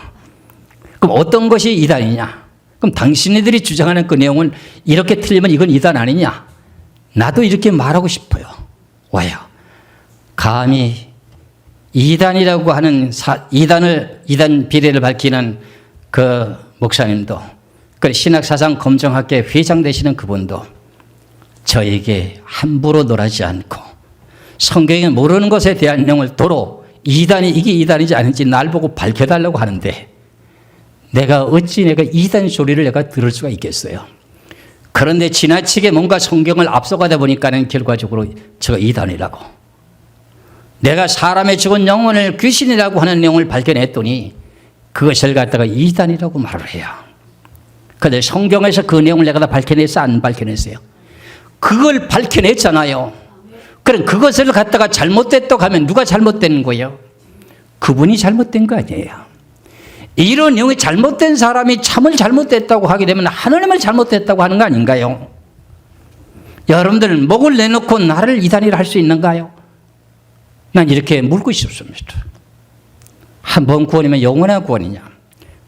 그럼 어떤 것이 2단이냐? 그럼 당신네들이 주장하는 그 내용은 이렇게 틀리면 이건 2단 아니냐? 나도 이렇게 말하고 싶어요. 왜요? 감히 2단이라고 하는 2단 비례를 밝히는 그 목사님도, 그 신학사상 검정학회 회장 되시는 그분도 저에게 함부로 놀아지 않고 성경에 모르는 것에 대한 내용을 도로 2단이 이게 2단이지 아닌지 날 보고 밝혀달라고 하는데 내가 어찌 2단 소리를 내가 들을 수가 있겠어요. 그런데 지나치게 뭔가 성경을 앞서가다 보니까는 결과적으로 저가 2단이라고. 내가 사람의 죽은 영혼을 귀신이라고 하는 내용을 발견했더니 그것을 갖다가 2단이라고 말을 해요. 그런데 성경에서 그 내용을 내가 다 밝혀냈어? 안 밝혀냈어요? 그걸 밝혀냈잖아요. 그럼 그것을 갖다가 잘못됐다고 하면 누가 잘못된 거예요? 그분이 잘못된 거 아니에요. 이런 내용이 잘못된 사람이 참을 잘못됐다고 하게 되면 하나님을 잘못됐다고 하는 거 아닌가요? 여러분들 목을 내놓고 나를 2단이라 할 수 있는가요? 난 이렇게 묻고 싶습니다. 한 번 구원이면 영원한 구원이냐?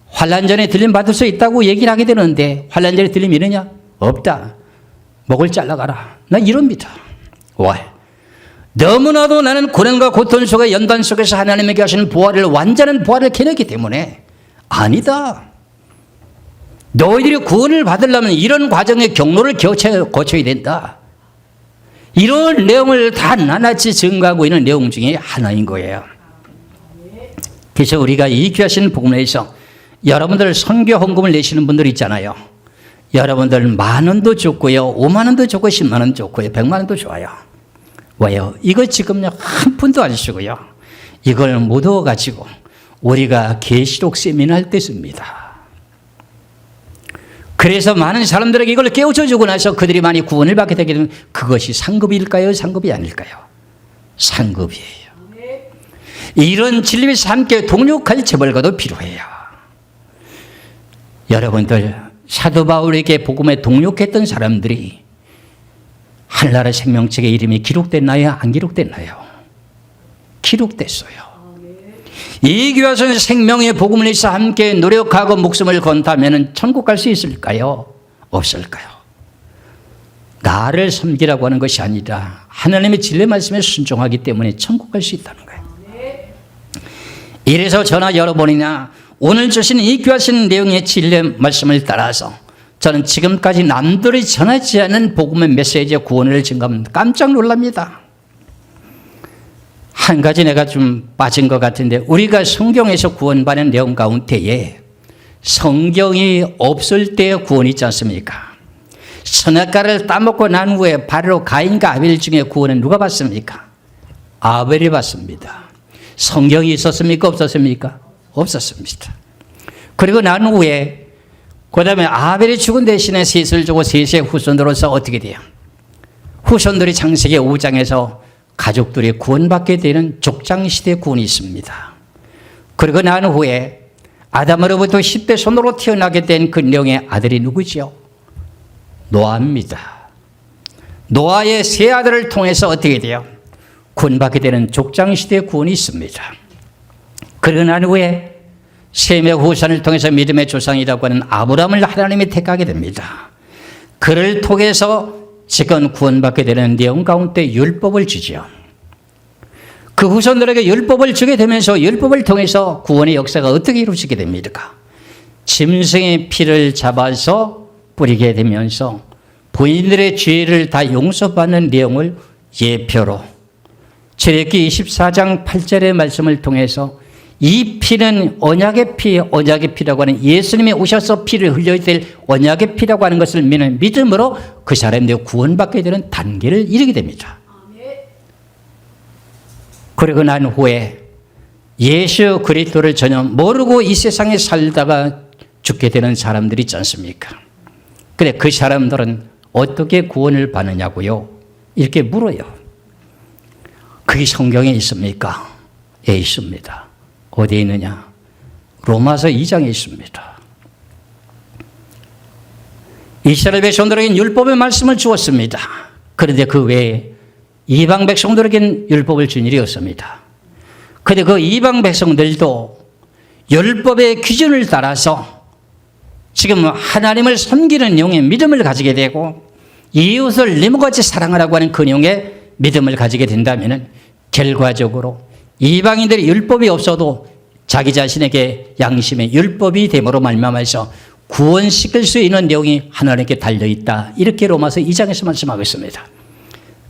환난 전에 들림 받을 수 있다고 얘기를 하게 되는데 환난 전에 들림이 있느냐? 없다. 목을 잘라가라. 난 이럽니다. 왜? 너무나도 나는 고난과 고통 속의 연단 속에서 하나님에게 하시는 부활을 완전한 부활을 캐냈기 때문에 아니다. 너희들이 구원을 받으려면 이런 과정의 경로를 거쳐야 된다. 이런 내용을 다 나낱이 증거하고 있는 내용 중에 하나인 거예요. 그래서 우리가 이 귀하신 복음에서 여러분들 선교 헌금을 내시는 분들 있잖아요. 여러분들 10,000원도 좋고요, 50,000원도 좋고, 100,000원 좋고요, 100,000원도 좋아요. 왜요? 이거 지금요 한 푼도 안 쓰고요. 이걸 못 얻어가지고 우리가 계시록 세미나 할 때 씁니다. 그래서 많은 사람들에게 이걸 깨우쳐 주고 나서 그들이 많이 구원을 받게 되게 되면 그것이 상급일까요? 상급이 아닐까요? 상급이에요. 이런 진리에서 함께 동력할 재벌가도 필요해요. 여러분들 사도 바울에게 복음에 동력했던 사람들이 하늘나라 생명책에 이름이 기록됐나요? 안 기록됐나요? 기록됐어요. 이 교회에서 생명의 복음을 위해서 함께 노력하고 목숨을 건다면 천국 갈 수 있을까요? 없을까요? 나를 섬기라고 하는 것이 아니라 하나님의 진리 말씀에 순종하기 때문에 천국 갈 수 있다는 거예요. 이래서 저나 여러분이나 오늘 주신 이 귀하신 내용의 진리 말씀을 따라서 저는 지금까지 남들이 전하지 않은 복음의 메시지의 구원을 증거하면 깜짝 놀랍니다. 한 가지 내가 좀 빠진 것 같은데 우리가 성경에서 구원받는 내용 가운데에 성경이 없을 때의 구원이 있지 않습니까? 선악과를 따먹고 난 후에 바로 가인과 아벨 중에 구원은 누가 받습니까? 아벨이 받습니다. 성경이 있었습니까? 없었습니까? 없었습니다. 그리고 난 후에 그 다음에 아벨이 죽은 대신에 셋을 주고 셋의 후손으로서 어떻게 돼요? 후손들이 창세기 5장에서 가족들이 구원받게 되는 족장시대 구원이 있습니다. 그리고 난 후에 아담으로부터 10대 손으로 태어나게 된 그 내용의 아들이 누구지요? 노아입니다. 노아의 세 아들을 통해서 어떻게 돼요? 구원받게 되는 족장시대 구원이 있습니다. 그리고 난 후에 셈의 후손을 통해서 믿음의 조상이라고 하는 아브라함을 하나님이 택하게 됩니다. 그를 통해서 지금 구원받게 되는 내용 가운데 율법을 주죠. 그 후손들에게 율법을 주게 되면서 율법을 통해서 구원의 역사가 어떻게 이루어지게 됩니까? 짐승의 피를 잡아서 뿌리게 되면서 본인들의 죄를 다 용서받는 내용을 예표로 출애굽기 24장 8절의 말씀을 통해서 이 피는 언약의 피, 언약의 피라고 하는 예수님이 오셔서 피를 흘려야 될 언약의 피라고 하는 것을 믿는 믿음으로 그 사람들이 구원받게 되는 단계를 이르게 됩니다. 그리고 난 후에 예수 그리스도를 전혀 모르고 이 세상에 살다가 죽게 되는 사람들이 있지 않습니까? 근데 그 사람들은 어떻게 구원을 받느냐고요? 이렇게 물어요. 그게 성경에 있습니까? 예, 있습니다. 어디에 있느냐? 로마서 2장에 있습니다. 이스라엘 백성들에게 율법의 말씀을 주었습니다. 그런데 그 외에 이방 백성들에겐 율법을 준 일이 없습니다. 그런데 그 이방 백성들도 율법의 기준을 따라서 지금 하나님을 섬기는 영의 믿음을 가지게 되고 이웃을 님같이 사랑하라고 하는 그 내용의 믿음을 가지게 된다면 결과적으로 이방인들이 율법이 없어도 자기 자신에게 양심의 율법이 됨으로 말미암아서 구원시킬 수 있는 내용이 하나님께 달려있다. 이렇게 로마서 2장에서 말씀하고 있습니다.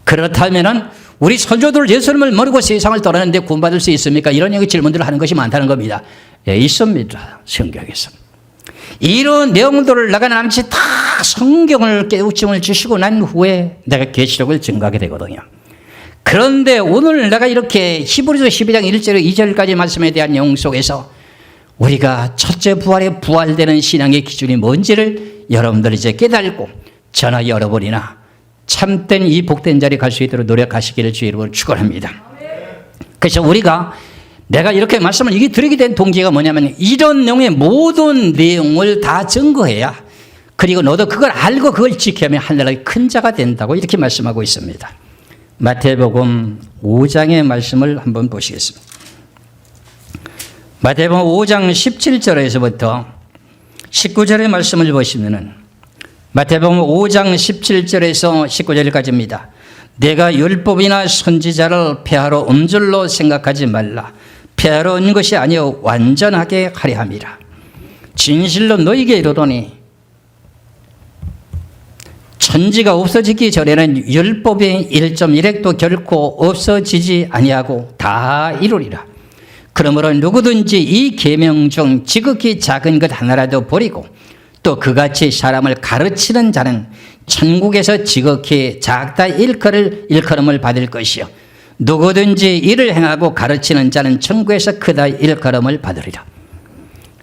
그렇다면 우리 선조들 예수님을 모르고 세상을 떠나는데 구원받을 수 있습니까? 이런 질문들을 하는 것이 많다는 겁니다. 예, 있습니다. 성경에서. 이런 내용들을 내가 남치 다 성경을 깨우침을 주시고 난 후에 내가 계시록을 증거하게 되거든요. 그런데 오늘 내가 이렇게 히브리서 12장 1절 2절까지 말씀에 대한 내용 속에서 우리가 첫째 부활에 부활되는 신앙의 기준이 뭔지를 여러분들이 이제 깨달고 저나 여러분이나 참된 이 복된 자리에 갈 수 있도록 노력하시기를 주의 이름으로 축원합니다. 그래서 우리가 내가 이렇게 말씀을 이게 드리게 된 동기가 뭐냐면 이런 내용의 모든 내용을 다 증거해야 그리고 너도 그걸 알고 그걸 지켜야만 하늘나라의 큰 자가 된다고 이렇게 말씀하고 있습니다. 마태복음 5장의 말씀을 한번 보시겠습니다. 마태복음 5장 17절에서부터 19절의 말씀을 보시면은 마태복음 5장 17절에서 19절까지입니다. 내가 율법이나 선지자를 폐하러 음줄로 생각하지 말라. 폐하러 온 것이 아니요 완전하게 하려 함이라. 진실로 너희에게 이르노니 천지가 없어지기 전에는 율법의 1.1획도 결코 없어지지 아니하고 다 이루리라. 그러므로 누구든지 이 계명 중 지극히 작은 것 하나라도 버리고 또 그같이 사람을 가르치는 자는 천국에서 지극히 작다 일컬음을 받을 것이요 누구든지 이를 행하고 가르치는 자는 천국에서 크다 일컬음을 받으리라.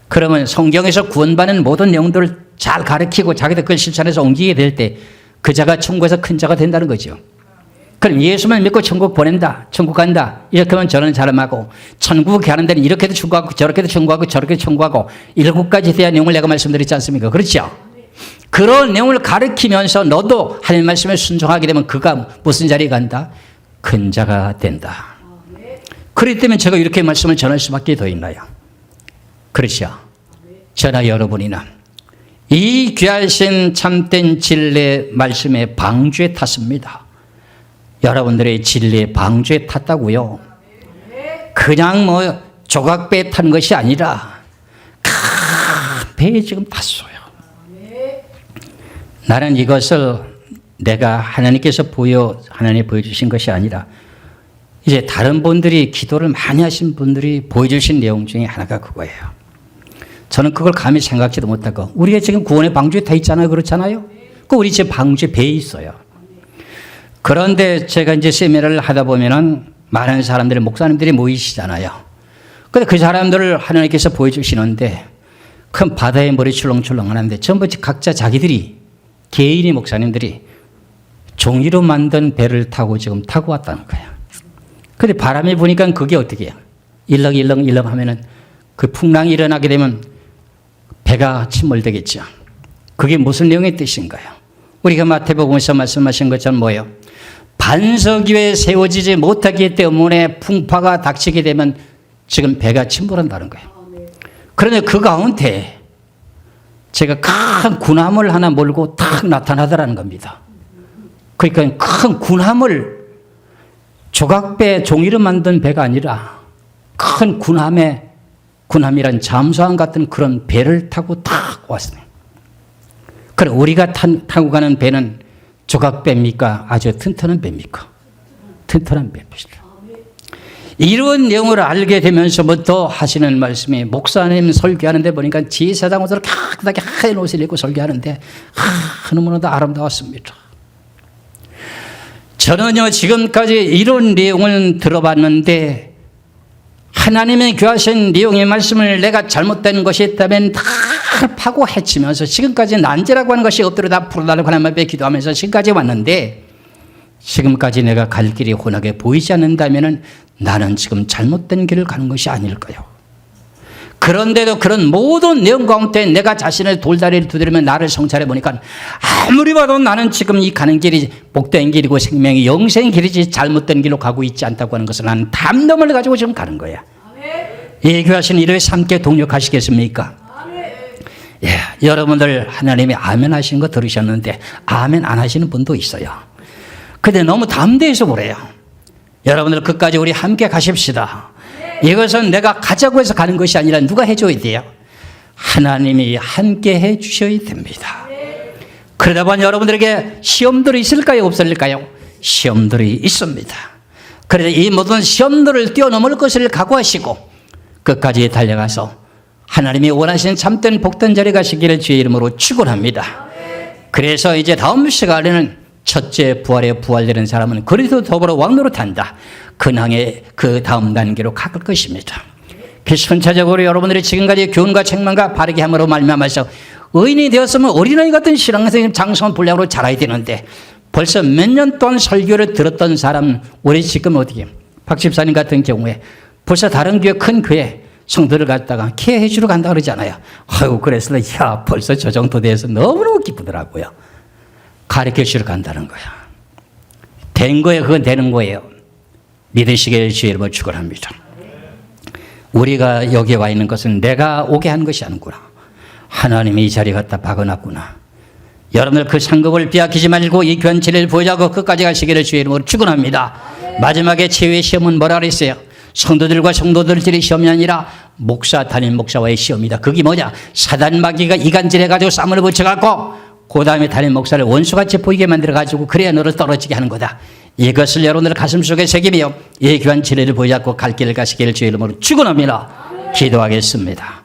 그러면 성경에서 구원받는 모든 내용들을 잘 가르치고 자기들 그걸 실천해서 옮기게 될 때 그 자가 천국에서 큰 자가 된다는 거죠. 그럼 예수만 믿고 천국 보낸다, 천국 간다 이렇게 하면 저는 사람하고 천국 가는 데는 이렇게도 천국하고 저렇게도 천국하고 저렇게도 천국하고 7가지 대한 내용을 내가 말씀드렸지 않습니까? 그렇죠? 그런 내용을 가르치면서 너도 하나님 말씀에 순종하게 되면 그가 무슨 자리에 간다? 큰 자가 된다. 그렇기 때문에 제가 이렇게 말씀을 전할 수밖에 더 있나요? 그렇죠? 저나 여러분이나 이 귀하신 참된 진리의 말씀의 방주에 탔습니다. 여러분들의 진리의 방주에 탔다고요. 그냥 조각배에 탄 것이 아니라 큰 배에 지금 탔어요. 나는 이것을 내가 하나님께서 하나님이 보여주신 것이 아니라 이제 다른 분들이 기도를 많이 하신 분들이 보여주신 내용 중에 하나가 그거예요. 저는 그걸 감히 생각지도 못하고 우리가 지금 구원의 방주에 타 있잖아요. 그렇잖아요. 그 우리 집 방주에 배에 있어요. 그런데 제가 이제 세미나를 하다 보면은 많은 사람들이 목사님들이 모이시잖아요. 근데 그 사람들을 하나님께서 보여주시는데 큰 바다에 머리 출렁출렁 하는데 전부 각자 자기들이 개인이 목사님들이 종이로 만든 배를 타고 지금 타고 왔다는 거예요. 근데 바람이 부니까 그게 어떻게 해요? 일렁일렁 하면은 그 풍랑이 일어나게 되면 배가 침몰되겠죠. 그게 무슨 내용의 뜻인가요? 우리가 마태복음에서 말씀하신 것처럼 뭐예요? 반석 위에 세워지지 못하기 때문에 풍파가 닥치게 되면 지금 배가 침몰한다는 거예요. 그런데 그 가운데 제가 큰 군함을 하나 몰고 탁 나타나더라는 겁니다. 그러니까 큰 군함을 조각배 종이로 만든 배가 아니라 큰 군함이란 잠수함 같은 그런 배를 타고 탁 왔어요. 그럼 우리가 타고 가는 배는 조각배입니까? 아주 튼튼한 배입니까? 튼튼한 배입니다. 이런 내용을 알게 되면서부터 하시는 말씀이 목사님 설교하는데 보니까 제사장 옷을 깨끗하게 하얀 옷을 입고 설교하는데 너무나도 아름다웠습니다. 저는요 지금까지 이런 내용을 들어봤는데 하나님의 귀하신 내용의 말씀을 내가 잘못된 것이 있다면 다 파고 헤치면서 지금까지 난제라고 하는 것이 없도록 다 풀어달라고 하나님 앞에 기도하면서 지금까지 왔는데 지금까지 내가 갈 길이 훤하게 보이지 않는다면 나는 지금 잘못된 길을 가는 것이 아닐까요? 그런데도 그런 모든 내용 가운데 내가 자신의 돌다리를 두드리며 나를 성찰해 보니까 아무리 봐도 나는 지금 이 가는 길이 복된 길이고 생명이 영생의 길이지 잘못된 길로 가고 있지 않다고 하는 것을 나는 담념을 가지고 지금 가는 거야. 예교하신 일에 함께 동력하시겠습니까? 예, 여러분들 하나님이 아멘 하시는 거 들으셨는데 아멘 안 하시는 분도 있어요. 근데 너무 담대해서 그래요. 여러분들 끝까지 우리 함께 가십시다. 이것은 내가 가자고 해서 가는 것이 아니라 누가 해줘야 돼요? 하나님이 함께 해주셔야 됩니다. 그러다 보니 여러분들에게 시험들이 있을까요? 없을까요? 시험들이 있습니다. 그래서 이 모든 시험들을 뛰어넘을 것을 각오하시고 끝까지 달려가서 하나님이 원하시는 참된 복된 자리 가시기를 주의 이름으로 축원합니다. 그래서 이제 다음 시간에는 첫째 부활에 부활되는 사람은 그리스도 더불어 왕노릇한다. 근황의 그 다음 단계로 갈 것입니다. 그 순차적으로 여러분들이 지금까지 교훈과 책망과 바르게 함으로 말미암아서 의인이 되었으면 어린아이 같은 신앙생활 장성한 분량으로 자라야 되는데 벌써 몇 년 동안 설교를 들었던 사람, 우리 지금 어떻게 박 집사님 같은 경우에 벌써 다른 교회 큰 교회 성도를 갖다가 케어해 주러 간다 그러잖아요. 아이고 그래서 야 벌써 저 정도 돼서 너무너무 기쁘더라고요. 가르쳐 주러 간다는 거야. 된 거예요. 그건 되는 거예요. 믿으시길 주의 이름으로 축원합니다. 우리가 여기에 와 있는 것은 내가 오게 한 것이 아니구나. 하나님이 이 자리에 갖다 박아놨구나. 여러분들 그 상급을 빼앗기지 말고 이 귀한 진리를 보여자고 끝까지 가시기를 주의 이름으로 축원합니다. 마지막에 최후의 시험은 뭐라 그랬어요? 성도들과 성도들끼리 시험이 아니라 목사, 담임 목사와의 시험이다. 그게 뭐냐? 사단 마귀가 이간질해가지고 쌈을 붙여갖고 그 다음에 담임 목사를 원수같이 보이게 만들어가지고 그래야 너를 떨어지게 하는 거다. 이것을 여러분들 가슴속에 새기며 이 귀한 진리를 보여잡고 갈 길을 가시기를 주의 이름으로 축원합니다. 기도하겠습니다.